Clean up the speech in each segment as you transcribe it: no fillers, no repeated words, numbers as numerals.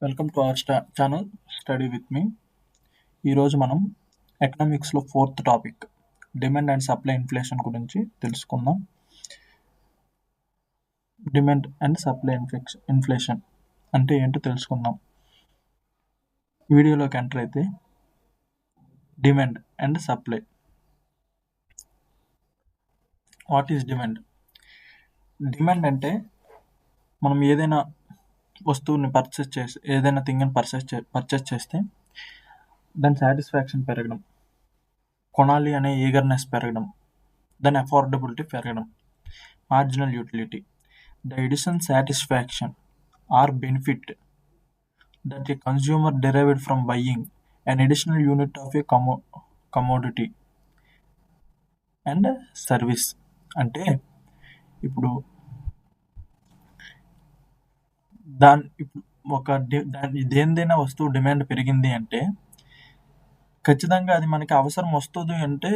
Welcome to our channel study with me. ఈరోజు మనం ఎకనామిక్స్లో 4th topic demand and supply inflation గురించి తెలుసుకుందాం. డిమాండ్ అండ్ సప్లై ఇన్ఫ్లేషన్ అంటే ఏంటో తెలుసుకుందాం. వీడియోలోకి ఎంటర్ అయితే demand and supply. What is demand? Demand అంటే మనం ఏదైనా వస్తువుని ఏదైనా థింగ్ని పర్చేస్ చేస్తే దాని సాటిస్ఫాక్షన్ పెరగడం, కొనాలి అనే ఈగర్నెస్ పెరగడం, దాని అఫోర్డబిలిటీ పెరగడం, marginal utility, the addition satisfaction or benefit that a consumer derived from buying an additional unit of a commodity and service. అంటే ఇప్పుడు దేనిదైనా వస్తువు డిమాండ్ పెరిగింది అంటే ఖచ్చితంగా అది మనకి అవసరం వస్తుంది అంటే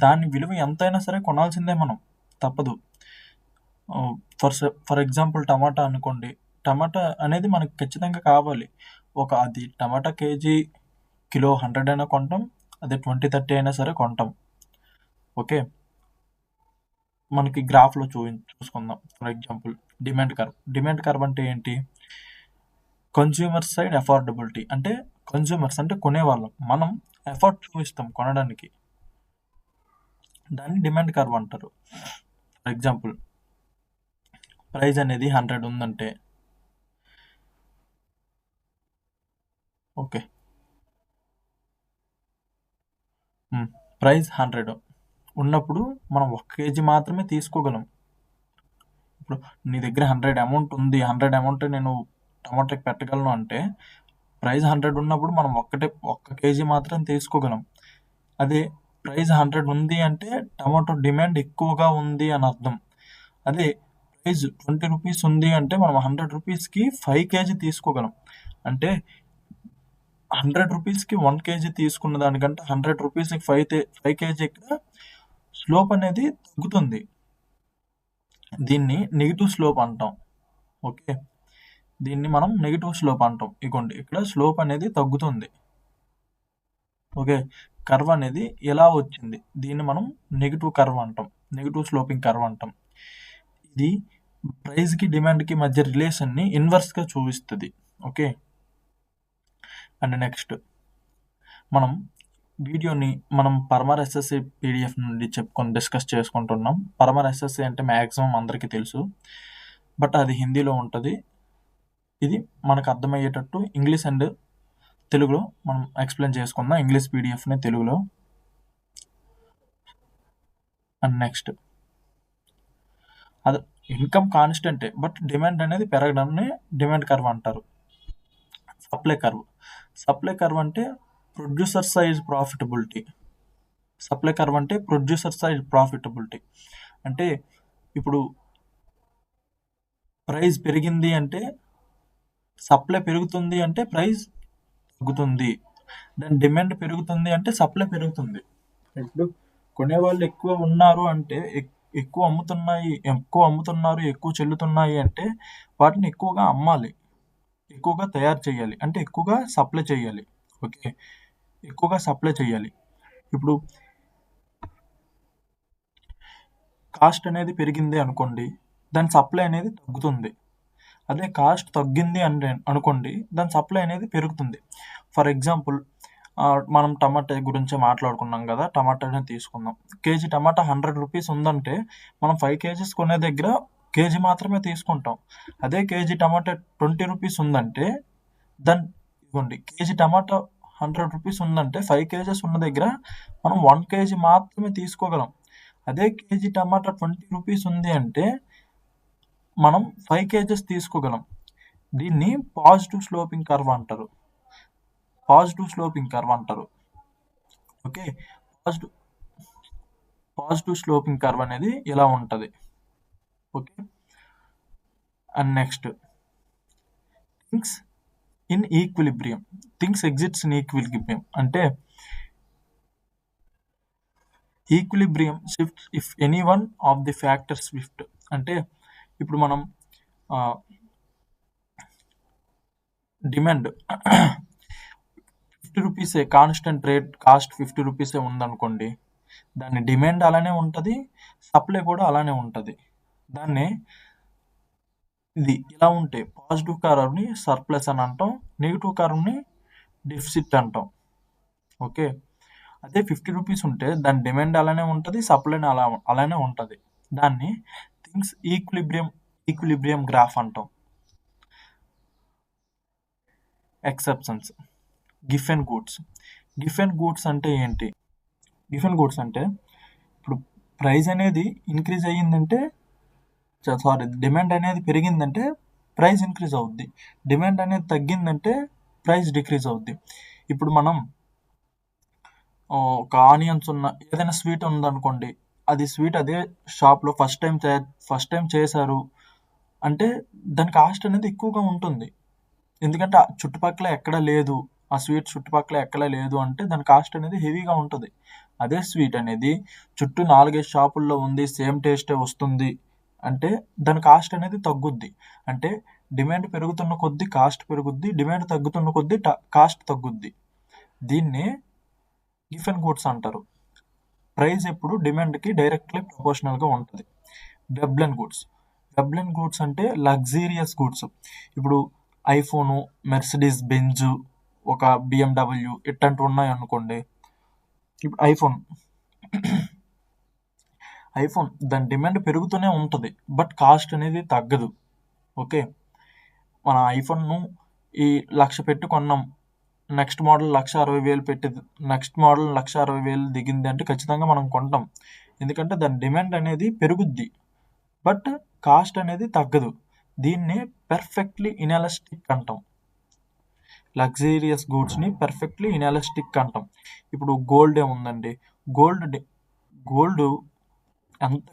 దాని విలువ ఎంతైనా సరే కొనాల్సిందే, మనం తప్పదు. ఫర్ ఎగ్జాంపుల్ టమాటా అనుకోండి, టమాటా అనేది మనకి ఖచ్చితంగా కావాలి. అది టమాటా కేజీ కిలో 100 అయినా కొంటాం, అదే 20-30 అయినా సరే కొంటాం. ఓకే, మనకి గ్రాఫ్లో చూసుకుందాం. ఫర్ ఎగ్జాంపుల్ డిమాండ్ కర్వ్ అంటే ఏంటి? కన్జ్యూమర్ సైడ్ అఫోర్డబిలిటీ అంటే కన్జ్యూమర్స్ అంటే కొనేవాళ్ళం, మనం ఎఫర్ట్ చూపిస్తాం కొనడానికి, దాన్ని డిమాండ్ కర్వ్ అంటారు. ఫర్ ఎగ్జాంపుల్ ప్రైస్ అనేది 100 ఉందంటే, ఓకే, ప్రైస్ 100 ఉన్నప్పుడు మనం 1 కేజీ మాత్రమే తీసుకోగలం. ఇప్పుడు నీ దగ్గర 100 అమౌంట్ ఉంది, 100 అమౌంట్ నేను టమాటాకి పెట్టగలను అంటే ప్రైస్ 100 ఉన్నప్పుడు మనం 1 కేజీ మాత్రం తీసుకోగలం. అదే ప్రైస్ 100 ఉంది అంటే టమాటో డిమాండ్ ఎక్కువగా ఉంది అని అర్థం. అదే ప్రైస్ 20 రూపీస్ ఉంది అంటే మనం 100 రూపీస్కి 5 కేజీ తీసుకోగలం. అంటే 100 రూపీస్కి 1 కేజీ తీసుకున్న దానికంటే 100 రూపీస్కి 5 కేజీ స్లోప్ అనేది తగ్గుతుంది. దీన్ని నెగిటివ్ స్లోప్ అంటాం. ఓకే, దీన్ని మనం నెగిటివ్ స్లోప్ అంటాం. ఇగోండి, ఇక్కడ స్లోప్ అనేది తగ్గుతుంది. ఓకే, కర్వ్ అనేది ఎలా వచ్చింది, దీన్ని మనం నెగిటివ్ కర్వ్ అంటాం, నెగిటివ్ స్లోపింగ్ కర్వ్ అంటాం. ఇది ప్రైస్కి డిమాండ్కి మధ్య రిలేషన్ని ఇన్వర్స్గా చూపిస్తుంది. ఓకే, అండ్ నెక్స్ట్ మనం పర్మర్ ఎస్ఎస్సి పీడిఎఫ్ నుండి డిస్కస్ చేసుకుంటున్నాం. పర్మర్ ఎస్ఎస్సి అంటే మ్యాక్సిమం అందరికీ తెలుసు, బట్ అది హిందీలో ఉంటుంది. ఇది మనకు అర్థమయ్యేటట్టు ఇంగ్లీష్ అండ్ తెలుగులో మనం ఎక్స్ప్లెయిన్ చేసుకుందాం, ఇంగ్లీష్ పీడిఎఫ్ని తెలుగులో. అండ్ నెక్స్ట్ అది ఇన్కమ్ కాన్స్టెంటే, బట్ డిమాండ్ అనేది పెరగడాన్ని డిమాండ్ కర్వ్ అంటారు. సప్లై కర్వ్ అంటే producer size profitability. Supply curve అంటే ప్రొడ్యూసర్ సైజ్ ప్రాఫిటబిలిటీ అంటే ఇప్పుడు ప్రైస్ పెరిగింది అంటే సప్లై పెరుగుతుంది, అంటే ప్రైస్ తగ్గుతుంది. దాని డిమాండ్ పెరుగుతుంది అంటే సప్లై పెరుగుతుంది. ఇప్పుడు కొనేవాళ్ళు ఎక్కువ ఉన్నారు అంటే ఎక్కువ అమ్ముతున్నారు, ఎక్కువ చెల్లుతున్నాయి అంటే వాటిని ఎక్కువగా అమ్మాలి, ఎక్కువగా తయారు చేయాలి, అంటే ఎక్కువగా సప్లై చేయాలి. ఓకే, ఎక్కువగా సప్లై చేయాలి. ఇప్పుడు కాస్ట్ అనేది పెరిగింది అనుకోండి, దాని సప్లై అనేది తగ్గుతుంది. అదే కాస్ట్ తగ్గింది అనుకోండి, దాని సప్లై అనేది పెరుగుతుంది. ఫర్ ఎగ్జాంపుల్ మనం టమాటా గురించి మాట్లాడుకున్నాం కదా, టమాటానే తీసుకుందాం. కేజీ టమాటా 100 రూపీస్ ఉందంటే మనం 5 కేజీస్ కొనే దగ్గర కేజీ మాత్రమే తీసుకుంటాం. అదే కేజీ టమాటా 20 రూపీస్ ఉందంటే కేజీ టమాటా 100 రూపీస్ ఉందంటే 5 కేజెస్ ఉన్న దగ్గర మనం 1 కేజీ మాత్రమే తీసుకోగలం. అదే కేజీ టమాటా 20 రూపీస్ ఉంది అంటే మనం 5 కేజెస్ తీసుకోగలం. దీన్ని పాజిటివ్ స్లోపింగ్ కర్వ్ అంటారు. ఓకే, పాజిటివ్ స్లోపింగ్ కర్వ్ అనేది ఇలా ఉంటుంది. Okay, and next things in equilibrium. Things exits in equilibrium అంటే equilibrium shift if any one of the factors shift. అంటే ఇప్పుడు మనం డిమాండ్ 50 రూపీసే కాన్స్టెంట్ రేట్ కాస్ట్ 50 రూపీసే ఉందనుకోండి, దాని డిమాండ్ అలానే ఉంటుంది, సప్లై కూడా అలానే ఉంటుంది. దాన్ని ఇది ఇలా ఉంటే పాజిటివ్ కర్వ్ని సర్ప్లస్ అని అంటాం, నెగిటివ్ కర్వ్ని డెఫిసిట్ అంటాం. ఓకే, అదే 50 రూపీస్ ఉంటే దాని డిమాండ్ అలానే ఉంటుంది, సప్లై అలానే ఉంటుంది. దాన్ని థింగ్స్ ఈక్విలిబ్రియం గ్రాఫ్ అంటాం. Exceptions, Giffen goods. Giffen goods అంటే ఏంటి? గిఫ్ అండ్ గూడ్స్ అంటే ఇప్పుడు ప్రైస్ అనేది ఇంక్రీజ్ అయ్యిందంటే డిమాండ్ అనేది పెరిగిందంటే ప్రైస్ ఇంక్రీజ్ అవుద్ది, డిమాండ్ అనేది తగ్గిందంటే ప్రైస్ డిక్రీజ్ అవుద్ది. ఇప్పుడు మనం ఒక ఆనియన్స్ ఉన్న ఏదైనా స్వీట్ ఉందనుకోండి, అది స్వీట్ అదే షాప్లో ఫస్ట్ టైం చేశారు అంటే దాని కాస్ట్ అనేది ఎక్కువగా ఉంటుంది. ఎందుకంటే ఆ చుట్టుపక్కల ఎక్కడ లేదు, ఆ స్వీట్ చుట్టుపక్కల ఎక్కడ లేదు అంటే దాని కాస్ట్ అనేది హెవీగా ఉంటుంది. అదే స్వీట్ అనేది చుట్టూ 4-5 షాపుల్లో ఉంది, సేమ్ టేస్టే వస్తుంది అంటే దాని కాస్ట్ అనేది తగ్గుద్ది. అంటే డిమాండ్ పెరుగుతున్న కొద్దీ కాస్ట్ పెరుగుద్ది, డిమాండ్ తగ్గుతున్న కొద్దీ కాస్ట్ తగ్గుద్ది. దీన్ని గిఫ్ అండ్ గూడ్స్ అంటారు. ప్రైస్ ఎప్పుడు డిమాండ్కి డైరెక్ట్లీ ప్రపోర్షనల్గా ఉంటుంది. వెబ్ అండ్ గూడ్స్ అంటే లగ్జీరియస్ గూడ్స్. ఇప్పుడు ఐఫోను, మెర్సిడీస్ బెంజ్, ఒక BMW ఇట్లాంటివి ఉన్నాయి అనుకోండి. ఇప్పుడు ఐఫోన్ దాని డిమాండ్ పెరుగుతూనే ఉంటుంది, బట్ కాస్ట్ అనేది తగ్గదు. ఓకే, మన ఐఫోన్ను ఈ 1,00,000 పెట్టి కొన్నాం, నెక్స్ట్ మోడల్ 1,60,000 పెట్టి నెక్స్ట్ మోడల్ 1,60,000 దిగింది అంటే ఖచ్చితంగా మనం కొంటాం. ఎందుకంటే దాని డిమాండ్ అనేది పెరుగుద్ది, బట్ కాస్ట్ అనేది తగ్గదు. దీన్నే పెర్ఫెక్ట్లీ ఇన్ఎలాస్టిక్ అంటాం. లగ్జీరియస్ గూడ్స్ని పెర్ఫెక్ట్లీ ఇన్ఎలాస్టిక్ అంటాం. ఇప్పుడు గోల్డ్ ఏముందండి, గోల్డ్ ఎంత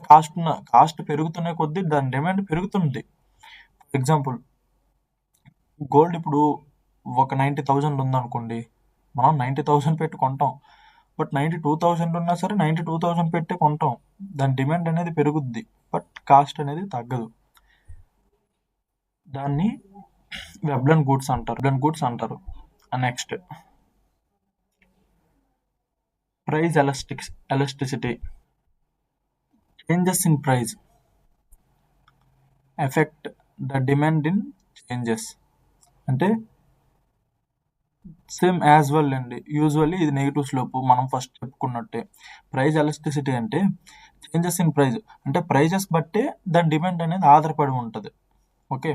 కాస్ట్ పెరుగుతున్న కొద్దీ దాని డిమాండ్ పెరుగుతుంది. ఫర్ ఎగ్జాంపుల్, గోల్డ్ ఇప్పుడు ఒక 90,000 ఉందనుకోండి, మనం 90,000 పెట్టి కొంటాం. బట్ 92,000 ఉన్నా సరే 92,000 పెట్టే కొంటాం. దాని డిమాండ్ అనేది పెరుగుద్ది, బట్ కాస్ట్ అనేది తగ్గదు. దాన్ని వెబ్ అండ్ గూడ్స్ అంటారు. Next, price elasticity. Changes in price effect the demand in changes. అంటే సేమ్ యాజ్ వెల్ అండి, యూజువల్లీ ఇది నెగిటివ్ స్లోప్ మనం ఫస్ట్ చెప్పుకున్నట్టే. ప్రైస్ ఎలాస్టిసిటీ అంటే చేంజెస్ ఇన్ ప్రైస్, అంటే ప్రైజెస్ బట్టే దాని డిమాండ్ అనేది ఆధారపడి ఉంటుంది. ఓకే,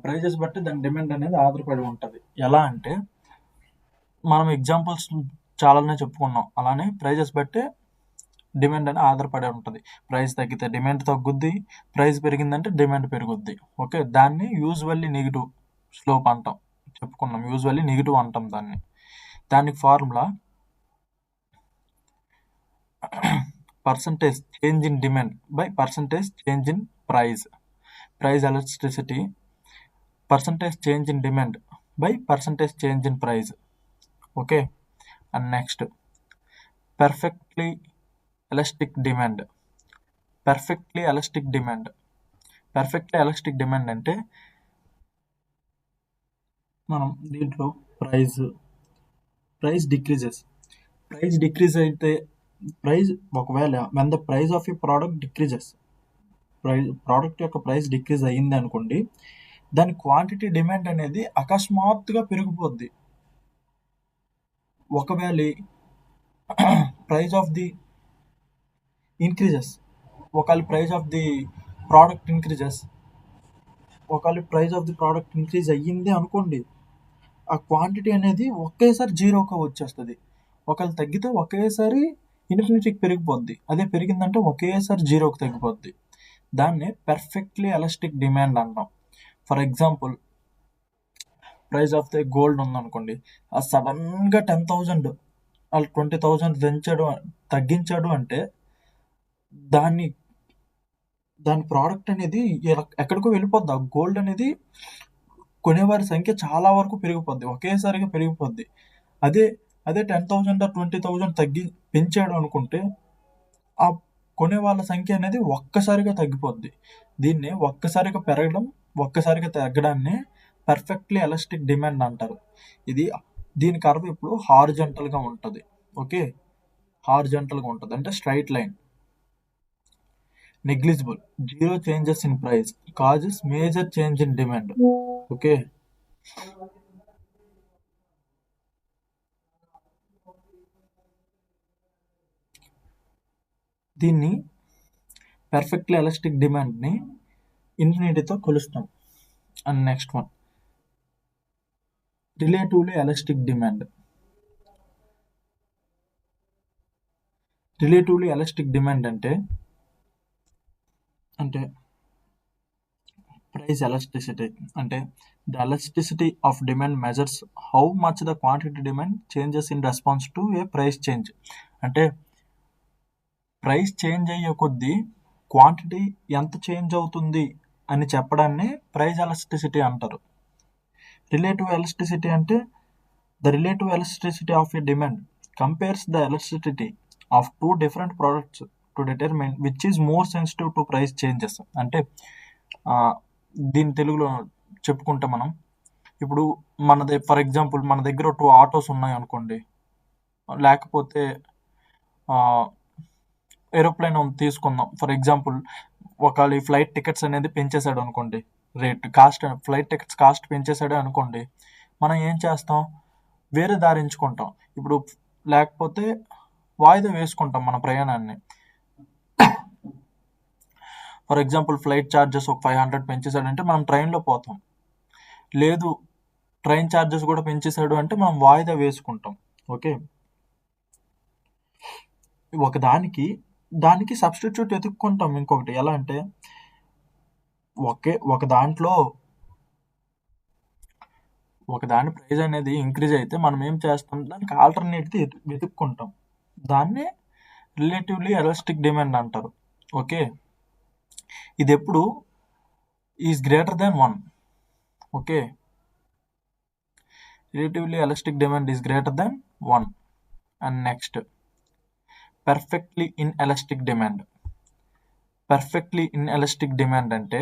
ప్రైజెస్ బట్టి దాని డిమాండ్ అనేది ఆధారపడి ఉంటుంది. ఎలా అంటే మనం ఎగ్జాంపుల్స్ చాలానే చెప్పుకున్నాం, అలానే ప్రైజెస్ బట్టే డిమాండ్ అనేది ఆధారపడి ఉంటుంది. ప్రైస్ తగ్గితే డిమాండ్ తగ్గుద్ది, ప్రైస్ పెరిగిందంటే డిమాండ్ పెరుగుద్ది. ఓకే, దాన్ని యూజువల్లీ నెగిటివ్ స్లోప్ అంటాం, చెప్పుకున్నాం. యూజువల్లీ నెగిటివ్ అంటాం దాన్ని. దానికి formula percentage change in demand by percentage change in price. Price elasticity percentage change in demand by percentage change in price. Okay, and next, perfectly elastic demand. Perfectly elastic demand అంటే మనం దీంట్లో price decrease అయితే ఒకవేళ when the price of a product decreases, product యొక్క price decrease అయ్యింది అనుకోండి, దాని quantity demand అనేది అకస్మాత్తుగా పెరిగిపోద్ది. ఒకవేళ ప్రైస్ ఆఫ్ ది ఇంక్రీజెస్, ఒకవేళ price of the product increase అయ్యింది అనుకోండి, ఆ క్వాంటిటీ అనేది ఒకేసారి జీరోగా వచ్చేస్తుంది. ఒకవేళ తగ్గితే ఒకేసారి ఇన్ఫినిటీకి పెరిగిపోద్ది, అదే పెరిగిందంటే ఒకేసారి జీరోకి తగ్గిపోద్ది. దాన్నే పెర్ఫెక్ట్లీ ఎలాస్టిక్ డిమాండ్ అంటాం. For example, price of the gold ఉందనుకోండి, ఆ సడన్గా 10,000 వాళ్ళు 20,000 తగ్గించాడు అంటే దాని ప్రోడక్ట్ అనేది ఎక్కడికో వెళ్ళిపోద్ది. ఆ గోల్డ్ అనేది కొనేవారి సంఖ్య చాలా వరకు పెరిగిపోద్ది, ఒకేసారిగా పెరిగిపోద్ది. అదే 10,000 20,000 పెంచాడు అనుకుంటే ఆ కొనే వాళ్ళ సంఖ్య అనేది ఒక్కసారిగా తగ్గిపోద్ది. దీన్నే ఒక్కసారిగా పెరగడం, ఒక్కసారిగా తగ్గడాన్ని పర్ఫెక్ట్లీ ఎలాస్టిక్ డిమాండ్ అంటారు. దీని కర్వ్ ఇప్పుడు హారిజంటల్గా ఉంటుంది. ఓకే, హారిజంటల్గా ఉంటుంది అంటే straight line. Negligible, zero changes in price causes major change in demand. Okay, దీన్ని పర్ఫెక్ట్లీ ఎలాస్టిక్ డిమాండ్ని ఇన్ఫినిటీతో కొలుస్తాం. And next one relatively elastic demand. Relatively elastic demand అంటే ప్రైస్ ఎలాస్టిసిటీ. అంటే the elasticity of demand measures how much the quantity demand changes in response to a price change. అంటే price change అయ్యే కొద్దీ quantity ఎంత change అవుతుంది అని చెప్పడాన్ని price elasticity అంటారు. రిలేటివ్ ఎలాస్టిసిటీ అంటే the relative elasticity of A demand compares the elasticity of two different products to determine which is more sensitive to price changes. అంటే దీని తెలుగులో చెప్పుకుంటే మనం ఇప్పుడు ఫర్ ఎగ్జాంపుల్ మన దగ్గర 2 ఆటోస్ ఉన్నాయి అనుకోండి, లేకపోతే ఏరోప్లేన్ తీసుకుందాం ఫర్ ఎగ్జాంపుల్. ఒకవేళ ఈ ఫ్లైట్ టికెట్స్ అనేది పెంచేశాడు అనుకోండి, ఫ్లైట్ టికెట్స్ కాస్ట్ పెంచేశాడు అనుకోండి, మనం ఏం చేస్తాం, వేరే దారి ఎంచుకుంటాం. ఇప్పుడు లేకపోతే వాయిదా వేసుకుంటాం మన ప్రయాణాన్ని. ఫర్ ఎగ్జాంపుల్ ఫ్లైట్ ఛార్జెస్ ఒక 500 పెంచేశాడంటే మనం ట్రైన్లో పోతాం. లేదు ట్రైన్ ఛార్జెస్ కూడా పెంచేశాడు అంటే మనం వాయిదా వేసుకుంటాం. ఓకే, దానికి సబ్స్టిట్యూట్ ఎత్తుక్కుంటాం. ఇంకొకటి ఎలా అంటే ఒకదాని ప్రైస్ అనేది ఇంక్రీజ్ అయితే మనం ఏం చేస్తాం, దానికి ఆల్టర్నేటివ్ వెతుక్కుంటాం. దాన్నే రిలేటివ్లీ ఎలాస్టిక్ డిమాండ్ అంటారు. ఓకే, ఇది ఎప్పుడు is greater than 1. Okay, relatively elastic demand is greater than 1. And next perfectly inelastic demand. Perfectly inelastic demand అంటే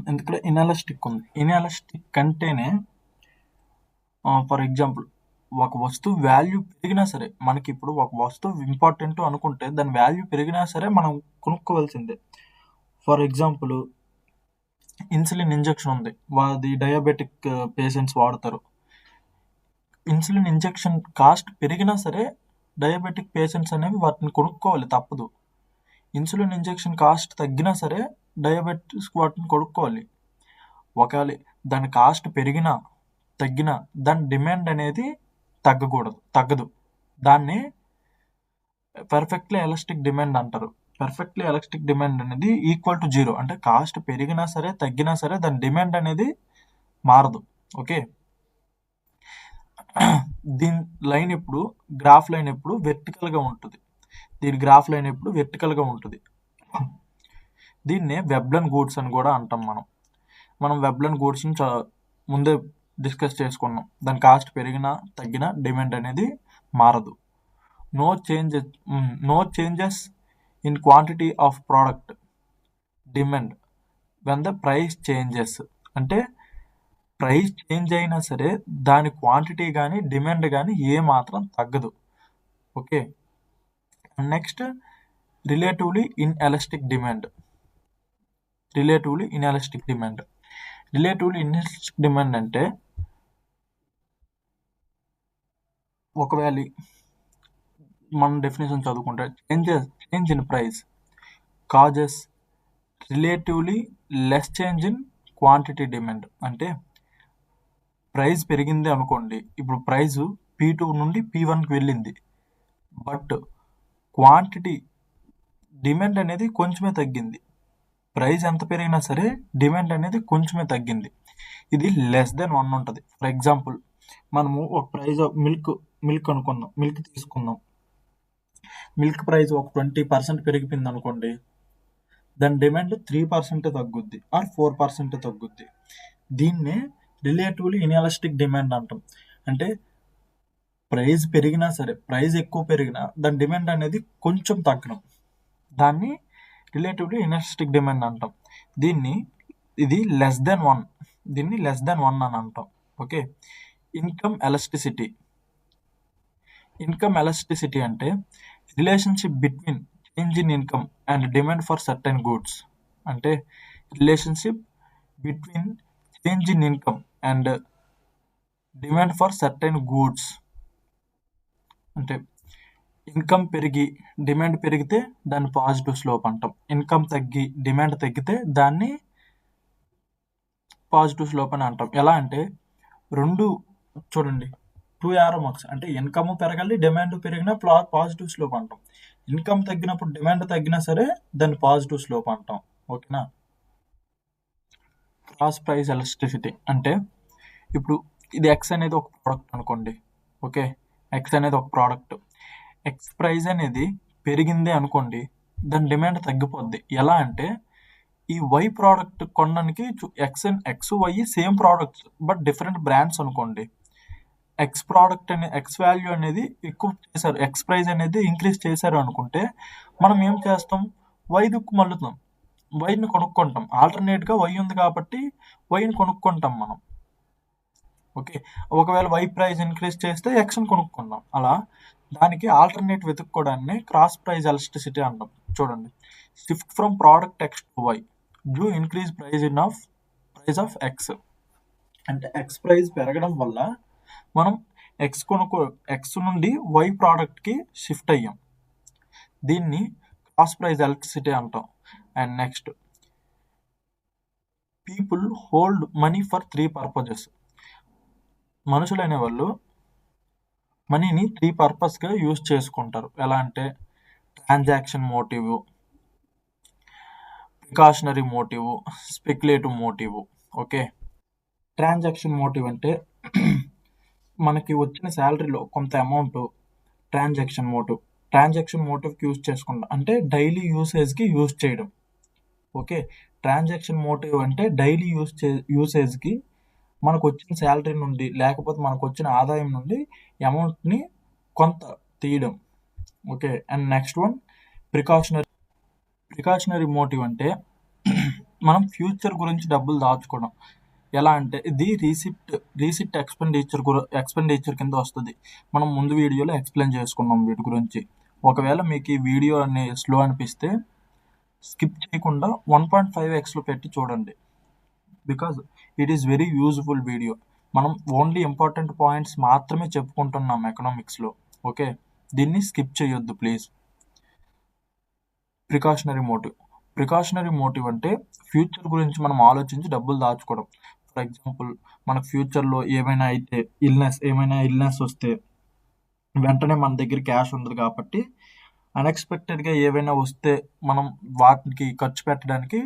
ఎందుకంటే ఇన్ఎలాస్టిక్ ఉంది. ఇన్ఎలాస్టిక్ అంటేనే ఫర్ ఎగ్జాంపుల్ ఒక వస్తువు వాల్యూ పెరిగినా సరే, మనకి ఇప్పుడు ఒక వస్తువు ఇంపార్టెంట్ అనుకుంటే దాని వాల్యూ పెరిగినా సరే మనం కొనుక్కోవాల్సిందే. ఫర్ ఎగ్జాంపుల్ ఇన్సులిన్ ఇంజెక్షన్ ఉంది, అది డయాబెటిక్ పేషెంట్స్ వాడతారు. ఇన్సులిన్ ఇంజెక్షన్ కాస్ట్ పెరిగినా సరే డయాబెటిక్ పేషెంట్స్ అనేవి వాటిని కొనుక్కోవాలి, తప్పదు. ఇన్సులిన్ ఇంజెక్షన్ కాస్ట్ తగ్గినా సరే డయాబెటిక్స్ వాటిని కొనుక్కోవాలి. ఒకవేళ దాని కాస్ట్ తగ్గినా దాని డిమాండ్ అనేది తగ్గదు. దాన్ని పర్ఫెక్ట్లీ ఎలాస్టిక్ డిమాండ్ అంటారు. పర్ఫెక్ట్లీ ఎలాస్టిక్ డిమాండ్ అనేది ఈక్వల్ టు 0. అంటే కాస్ట్ పెరిగినా సరే తగ్గినా సరే దాని డిమాండ్ అనేది మారదు. ఓకే, దీని లైన్ ఎప్పుడు గ్రాఫ్ లైన్ ఎప్పుడు వెర్టికల్గా ఉంటుంది. దీన్నే వెబ్లన్ గూడ్స్ అని కూడా అంటాం. మనం వెబ్లన్ గూడ్స్ని ముందే డిస్కస్ చేసుకున్నాం. దాని కాస్ట్ పెరిగినా తగ్గినా డిమాండ్ అనేది మారదు. No changes in quantity of product demand when the price changes. అంటే ప్రైస్ చేంజ్ అయినా సరే దాని క్వాంటిటీ కానీ డిమాండ్ కానీ ఏమాత్రం తగ్గదు. Okay, next relatively inelastic demand. Relatively inelastic demand అంటే ఒకవేళ మనం డెఫినేషన్ చదువుకుంటే change in price causes relatively less change in quantity demand. అంటే ప్రైస్ పెరిగింది అనుకోండి, ఇప్పుడు ప్రైస్ P2 నుండి P1కి వెళ్ళింది, బట్ క్వాంటిటీ డిమాండ్ అనేది కొంచెమే తగ్గింది. ప్రైస్ ఎంత పెరిగినా సరే డిమాండ్ అనేది కొంచెమే తగ్గింది. ఇది లెస్ దెన్ 1 ఉంటుంది. ఫర్ ఎగ్జాంపుల్ మనము ఒక ప్రైస్ మిల్క్ అనుకుందాం, మిల్క్ తీసుకుందాం. మిల్క్ ప్రైస్ ఒక 20% పెరిగిపోయింది అనుకోండి, దాని డిమాండ్ 3% తగ్గుద్ది ఆర్ 4% తగ్గుద్ది. దీన్నే రిలేటివ్లీ ఇన్ఎలాస్టిక్ డిమాండ్ అంటాం. అంటే ప్రైస్ పెరిగినా సరే, ప్రైస్ ఎక్కువ పెరిగినా దాని డిమాండ్ అనేది కొంచెం తగ్గడం, దాన్ని రిలేటివ్లీ ఇన్ఎలాస్టిక్ డిమాండ్ అంటాం. దీన్ని ఇది లెస్ దెన్ 1, దీన్ని లెస్ దెన్ 1 అని అంటాం. Okay. Income elasticity. Income elasticity అంటే relationship between change in income and demand for certain goods. అంటే relationship between change in income and demand for certain goods. అంటే income పెరిగి డిమాండ్ పెరిగితే దాన్ని positive slope అంటాం. Income తగ్గి డిమాండ్ తగ్గితే దాన్ని పాజిటివ్ స్లోప్ అని అంటాం. ఎలా అంటే రెండు చూడండి, 2 యారో మార్క్స్. అంటే ఇన్కమ్ పెరగాలి, డిమాండ్ పెరిగినా పాజిటివ్ స్లోప్ అంటాం. ఇన్కమ్ తగ్గినప్పుడు డిమాండ్ తగ్గినా సరే దాన్ని పాజిటివ్ స్లోప్ అంటాం. ఓకేనా. క్రాస్ ప్రైస్ ఎలాస్టిసిటీ అంటే ఇప్పుడు ఇది ఎక్స్ అనేది ఒక ప్రోడక్ట్ అనుకోండి. ఓకే, ఎక్స్ అనేది ఒక ప్రోడక్ట్. ఎక్స్ ప్రైస్ అనేది పెరిగింది అనుకోండి, దాని డిమాండ్ తగ్గిపోద్ది. ఎలా అంటే ఈ వై ప్రోడక్ట్ కొనడానికి X Y same products but different brands అనుకోండి. ఎక్స్ ప్రోడక్ట్ అనే ఎక్స్ వాల్యూ అనేది ఎక్కువ చేశారు, ఎక్స్ ప్రైస్ అనేది ఇంక్రీజ్ చేశారు అనుకుంటే మనం ఏం చేస్తాం, వై దిక్కు మళ్ళుతాం, వైని కొనుక్కుంటాం. ఆల్టర్నేట్గా వై ఉంది కాబట్టి వైని కొనుక్కుంటాం మనం. ఓకే, ఒకవేళ వై ప్రైస్ ఇంక్రీజ్ చేస్తే ఎక్స్ని కొనుక్కుందాం. అలా దానికి ఆల్టర్నేట్ వెతుక్కోవడాన్ని క్రాస్ ప్రైస్ ఎలాస్టిసిటీ అంటాం. చూడండి, shift from product X to Y due increase price of X. అంటే ఎక్స్ ప్రైస్ పెరగడం వల్ల మనం ఎక్స్ నుండి వై ప్రోడక్ట్కి షిఫ్ట్ అయ్యాం. దీన్ని క్రాస్ ప్రైస్ ఎలాస్టిసిటీ అంటాం. And next, people hold money for 3 purposes. మనుషులు అనేవాళ్ళు మనీని 3 పర్పస్గా యూజ్ చేసుకుంటారు. ఎలా అంటే transaction motive, precautionary motive, speculative motive. Okay, transaction motive అంటే మనకి వచ్చిన శాలరీలో కొంత అమౌంట్ ట్రాన్సాక్షన్ మోటివ్కి యూజ్ చేసుకుంటాం. అంటే డైలీ యూసేజ్కి యూజ్ చేయడం. ఓకే, ట్రాన్సాక్షన్ మోటివ్ అంటే డైలీ యూసేజ్కి మనకు వచ్చిన శాలరీ నుండి లేకపోతే మనకు వచ్చిన ఆదాయం నుండి అమౌంట్ని కొంత తీయడం. Okay. And next one precautionary motive అంటే మనం ఫ్యూచర్ గురించి డబ్బులు దాచుకోవడం. ఎలా అంటే ఇది రీసిట్ ఎక్స్పెండిచర్ కింద వస్తుంది. మనం ముందు వీడియోలో ఎక్స్ప్లెయిన్ చేసుకున్నాం వీటి గురించి. ఒకవేళ మీకు ఈ వీడియో అనే స్లో అనిపిస్తే స్కిప్ చేయకుండా 1.5x పెట్టి చూడండి. Because it is very useful video. మనం ఓన్లీ ఇంపార్టెంట్ పాయింట్స్ మాత్రమే చెప్పుకుంటున్నాం ఎకనామిక్స్లో. ఓకే, దీన్ని స్కిప్ చేయొద్దు ప్లీజ్. ప్రికాషనరీ మోటివ్ అంటే ఫ్యూచర్ గురించి మనం ఆలోచించి డబ్బులు దాచుకోవడం. ఫర్ ఎగ్జాంపుల్, మనకు ఫ్యూచర్లో ఏమైనా ఇల్నెస్ వస్తే వెంటనే మన దగ్గర క్యాష్ ఉండదు కాబట్టి అన్ఎక్స్పెక్టెడ్గా ఏవైనా వస్తే మనం వాటికి ఖర్చు పెట్టడానికి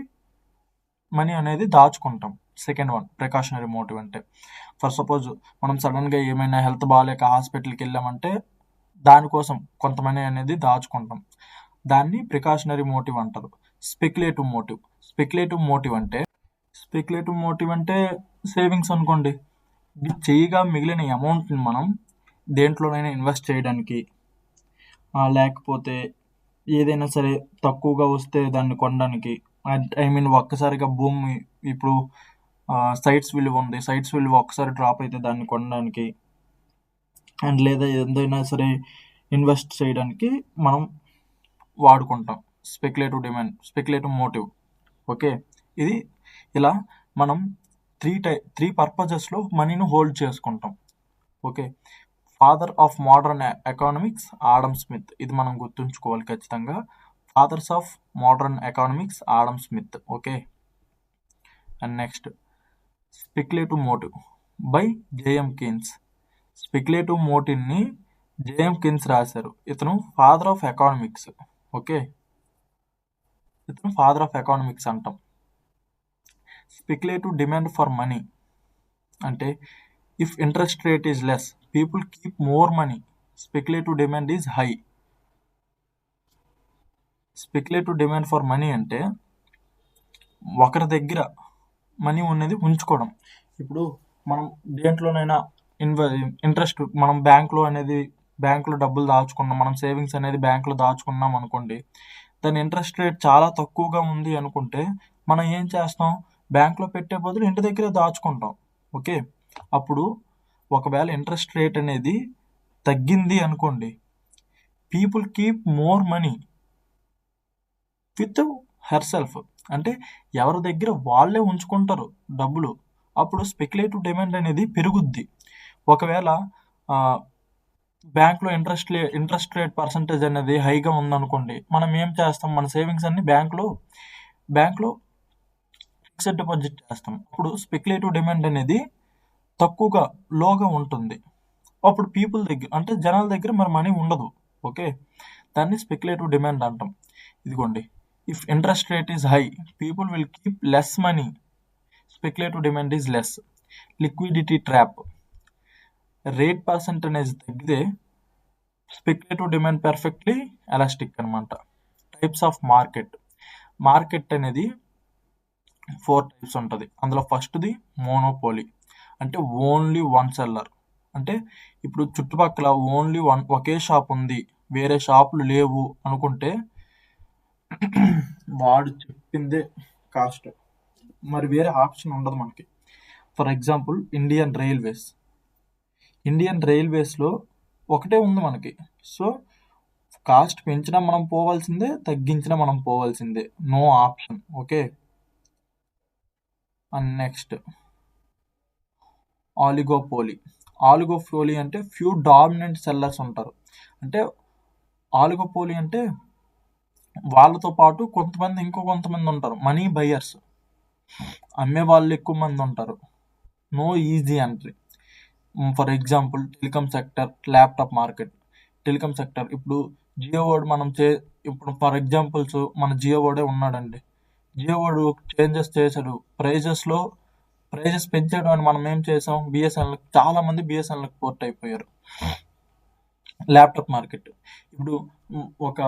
మనీ అనేది దాచుకుంటాం. సెకండ్ వన్ ప్రికాషనరీ మోటివ్ అంటే ఫర్ సపోజ్ మనం సడన్గా ఏమైనా హెల్త్ బాగాలేక హాస్పిటల్కి వెళ్ళామంటే దానికోసం కొంత మనీ అనేది దాచుకుంటాం. దాన్ని ప్రికాషనరీ మోటివ్ అంటారు. స్పెక్యులేటివ్ మోటివ్ అంటే సేవింగ్స్ అనుకోండి. ఇది చేయగా మిగిలిన అమౌంట్ని మనం దేంట్లోనైనా ఇన్వెస్ట్ చేయడానికి, లేకపోతే ఏదైనా సరే తక్కువగా వస్తే దాన్ని కొనడానికి. ఒక్కసారిగా భూమి ఇప్పుడు సైట్స్ విలువ ఒక్కసారి డ్రాప్ అయితే దాన్ని కొనడానికి, అండ్ లేదా ఏదైనా సరే ఇన్వెస్ట్ చేయడానికి మనం వాడుకుంటాం స్పెక్యులేటివ్ మోటివ్. ఓకే, ఇది ఇలా మనం 3 పర్పజెస్లో మనీని హోల్డ్ చేసుకుంటాం. Okay, father of modern economics Adam Smith. ఇది మనం గుర్తుంచుకోవాలి ఖచ్చితంగా. Fathers of modern economics Adam Smith. Okay. And next, speculative motive by JM Keynes. Speculative మోటివ్ని జేఎం కీన్స్ రాశారు. ఇతను ఫాదర్ ఆఫ్ ఎకనామిక్స్. ఓకే, ఇతను ఫాదర్ ఆఫ్ ఎకనామిక్స్ అంటాం. Speculative demand for money అంటే if interest rate is less people keep more money, speculative demand is high. Speculative demand for money అంటే ఒకరి దగ్గర money ఉన్నది ఉంచుకోవడం. ఇప్పుడు మనం దేంట్లోనైనా ఇంట్రెస్ట్ మనం బ్యాంకులో డబ్బులు దాచుకున్నాం, మనం సేవింగ్స్ అనేది బ్యాంకులో దాచుకున్నాం అనుకోండి, దాని ఇంట్రెస్ట్ రేట్ చాలా తక్కువగా ఉంది అనుకుంటే మనం ఏం చేస్తాం, బ్యాంక్లో పెట్టే బదులు ఇంటి దగ్గరే దాచుకుంటాం. ఓకే, అప్పుడు ఒకవేళ ఇంట్రెస్ట్ రేట్ అనేది తగ్గింది అనుకోండి, people keep more money with herself, అంటే ఎవరి దగ్గర వాళ్ళే ఉంచుకుంటారు డబ్బులు. అప్పుడు స్పెక్యులేటివ్ డిమాండ్ అనేది పెరుగుద్ది. ఒకవేళ బ్యాంక్లో ఇంట్రెస్ట్ రేట్ పర్సంటేజ్ అనేది హైగా ఉందనుకోండి, మనం ఏం చేస్తాం, మన సేవింగ్స్ అన్ని బ్యాంక్లో ఫిక్స్డ్ డిపాజిట్ చేస్తాం. అప్పుడు స్పెక్యులేటివ్ డిమాండ్ అనేది తక్కువగా లోగా ఉంటుంది. అప్పుడు పీపుల్ దగ్గర అంటే జనాల దగ్గర మరి మనీ ఉండదు. ఓకే, దాన్ని స్పెక్యులేటివ్ డిమాండ్ అంటాం. ఇదిగోండి, if interest rate is high, people will keep less money, speculative demand is less. Liquidity trap, rate percentage తగ్గితే స్పెక్యులేటివ్ డిమాండ్ పర్ఫెక్ట్లీ ఎలాస్టిక్ అనమాట. టైప్స్ ఆఫ్ మార్కెట్ అనేది 4 టైప్స్ ఉంటుంది. అందులో ఫస్ట్ది మోనోపోలీ, అంటే ఓన్లీ వన్ సెల్లర్. అంటే ఇప్పుడు చుట్టుపక్కల ఓన్లీ ఒకే షాప్ ఉంది, వేరే షాపులు లేవు అనుకుంటే వాడు చెప్పిందే కాస్ట్, మరి వేరే ఆప్షన్ ఉండదు మనకి. ఫర్ ఎగ్జాంపుల్ ఇండియన్ రైల్వేస్లో ఒకటే ఉంది మనకి. సో కాస్ట్ పెంచినా మనం పోవాల్సిందే, తగ్గించినా మనం పోవాల్సిందే, no option. Okay, and next oligopoly అంటే ఫ్యూ డామినెంట్ సెల్లర్స్ ఉంటారు. అంటే ఆలిగోపోలీ అంటే వాళ్ళతో పాటు ఇంకో కొంతమంది ఉంటారు, మనీ బయర్స్, అమ్మే వాళ్ళు ఎక్కువ మంది ఉంటారు. No easy entry. For example telecom sector, laptop market. Telecom sector ఇప్పుడు జియో వాడు ఇప్పుడు ఫర్ ఎగ్జాంపుల్స్ మన జియో వాడే ఉన్నాడండి. జియో వాడు చేంజెస్ చేశాడు, ప్రైజెస్ పెంచాడు అని మనం ఏం చేసాం, బిఎస్ఎన్ఎల్, చాలా మంది బిఎస్ఎన్ఎల్కి పోర్ట్ అయిపోయారు. ల్యాప్టాప్ మార్కెట్, ఇప్పుడు ఒక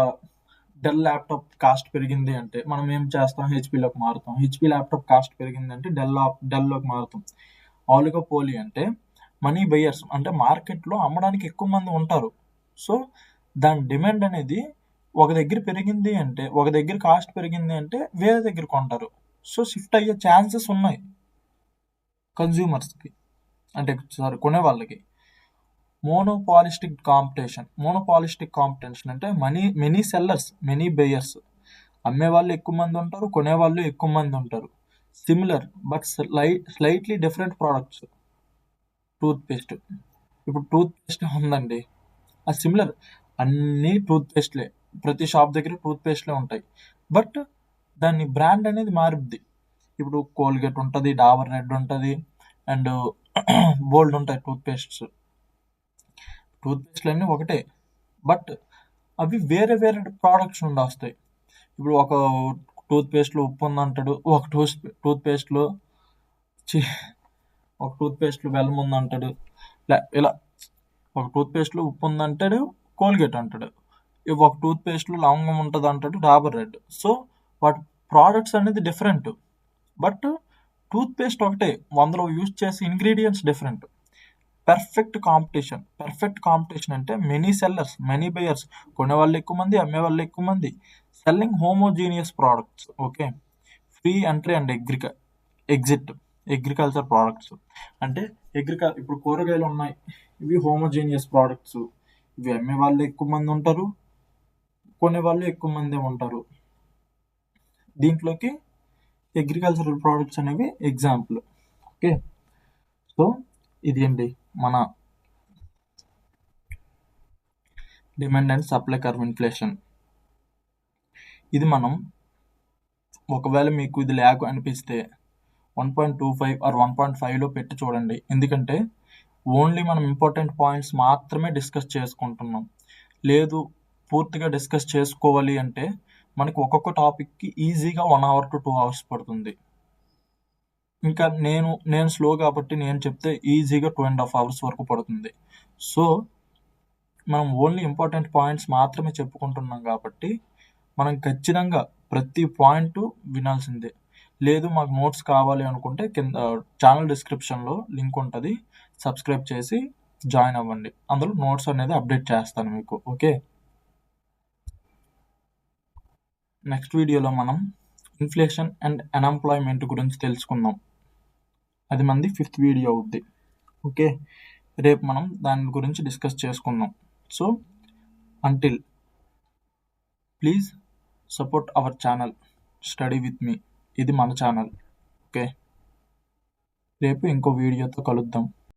డెల్ ల్యాప్టాప్ కాస్ట్ పెరిగింది అంటే మనం ఏం చేస్తాం, హెచ్పీలోకి మారుతాం. హెచ్పీ ల్యాప్టాప్ కాస్ట్ పెరిగింది అంటే డెల్లోకి మారుతాం. ఆలిగోపోలీ అంటే మనీ బయర్స్, అంటే మార్కెట్లో అమ్మడానికి ఎక్కువ మంది ఉంటారు. సో దాని డిమాండ్ అనేది ఒక దగ్గర పెరిగింది అంటే, ఒక దగ్గర కాస్ట్ పెరిగింది అంటే వేరే దగ్గర కొంటారు. సో షిఫ్ట్ అయ్యే ఛాన్సెస్ ఉన్నాయి కన్జ్యూమర్స్కి, అంటే కొనే వాళ్ళకి. మోనోపాలిస్టిక్ కాంపిటీషన్ అంటే మెనీ సెల్లర్స్, మెనీ బయర్స్, అమ్మే వాళ్ళు ఎక్కువ మంది ఉంటారు, కొనేవాళ్ళు ఎక్కువ మంది ఉంటారు. Similar but slightly different products. Toothpaste, ఇప్పుడు టూత్పేస్ట్ ఉందండి, అది సిమిలర్, అన్నీ టూత్పేస్ట్లే, ప్రతి షాప్ దగ్గర టూత్పేస్ట్లే ఉంటాయి, బట్ దాని బ్రాండ్ అనేది మారుద్ది. ఇప్పుడు కోల్గేట్ ఉంటుంది, డాబర్ రెడ్ ఉంటుంది, అండ్ బోల్డ్ ఉంటాయి టూత్పేస్ట్లు అన్నీ ఒకటే, బట్ అవి వేరే వేరే ప్రోడక్ట్స్ నుండి వస్తాయి. ఇప్పుడు ఒక టూత్పేస్ట్లో ఉప్పు ఉందంటాడు, ఒక టూత్పేస్ట్లో బెల్లం ఉందంటాడు, ఇలా ఒక టూత్పేస్ట్లో ఉప్పు ఉందంటాడు, కోల్గేట్ అంటాడు, ఒక టూత్పేస్ట్లో లవంగం ఉంటుంది అంటాడు, డాబర్ రెడ్. సో వాటి ప్రోడక్ట్స్ అనేది డిఫరెంట్, బట్ టూత్పేస్ట్ ఒకటే, అందులో యూజ్ చేసే ఇంగ్రీడియంట్స్ డిఫరెంట్. పర్ఫెక్ట్ కాంపిటీషన్ అంటే మెనీ సెల్లర్స్, మెనీ బయర్స్, కొనేవాళ్ళు ఎక్కువ మంది, అమ్మే వాళ్ళు ఎక్కువ మంది, selling homogeneous products. Okay, free entry and exit agriculture products, అంటే ఇప్పుడు కూరగాయలు ఉన్నాయి, ఇవి హోమోజీనియస్ ప్రోడక్ట్స్, ఇవి అమ్మే వాళ్ళు ఎక్కువ మంది ఉంటారు, కొనే వాళ్ళు ఎక్కువ మంది ఉంటారు. దీంట్లోకి అగ్రికల్చరల్ ప్రోడక్ట్స్ అనేవి ఎగ్జాంపుల్. ఓకే, సో ఇది అండి మన demand and supply curve inflation. ఇది మనం ఒకవేళ మీకు ఇది ల్యాగ్ అనిపిస్తే 1.25 ఆర్ 1.5లో పెట్టి చూడండి, ఎందుకంటే ఓన్లీ మనం ఇంపార్టెంట్ పాయింట్స్ మాత్రమే డిస్కస్ చేసుకుంటున్నాం. లేదు పూర్తిగా డిస్కస్ చేసుకోవాలి అంటే మనకి ఒక్కొక్క టాపిక్కి ఈజీగా 1 hour to 2 hours పడుతుంది. ఇంకా నేను స్లో కాబట్టి నేను చెప్తే ఈజీగా 2.5 hours వరకు పడుతుంది. సో మనం ఓన్లీ ఇంపార్టెంట్ పాయింట్స్ మాత్రమే చెప్పుకుంటున్నాం కాబట్టి మనం ఖచ్చితంగా ప్రతి పాయింట్ వినాల్సిందే. లేదు మాకు నోట్స్ కావాలి అనుకుంటే కింద ఛానల్ డిస్క్రిప్షన్లో లింక్ ఉంటుంది, సబ్స్క్రైబ్ చేసి జాయిన్ అవ్వండి, అందులో నోట్స్ అనేది అప్డేట్ చేస్తాను మీకు. ఓకే, నెక్స్ట్ వీడియోలో మనం ఇన్ఫ్లేషన్ అండ్ అన్ఎంప్లాయ్మెంట్ గురించి తెలుసుకుందాం. అది మంది 5th వీడియో అవుద్ది. ఓకే, రేపు మనం దాని గురించి డిస్కస్ చేసుకుందాం. So until please support our channel study with me. ఇది మన ఛానల్. ఓకే, రేపు ఇంకో వీడియోతో కలుద్దాం.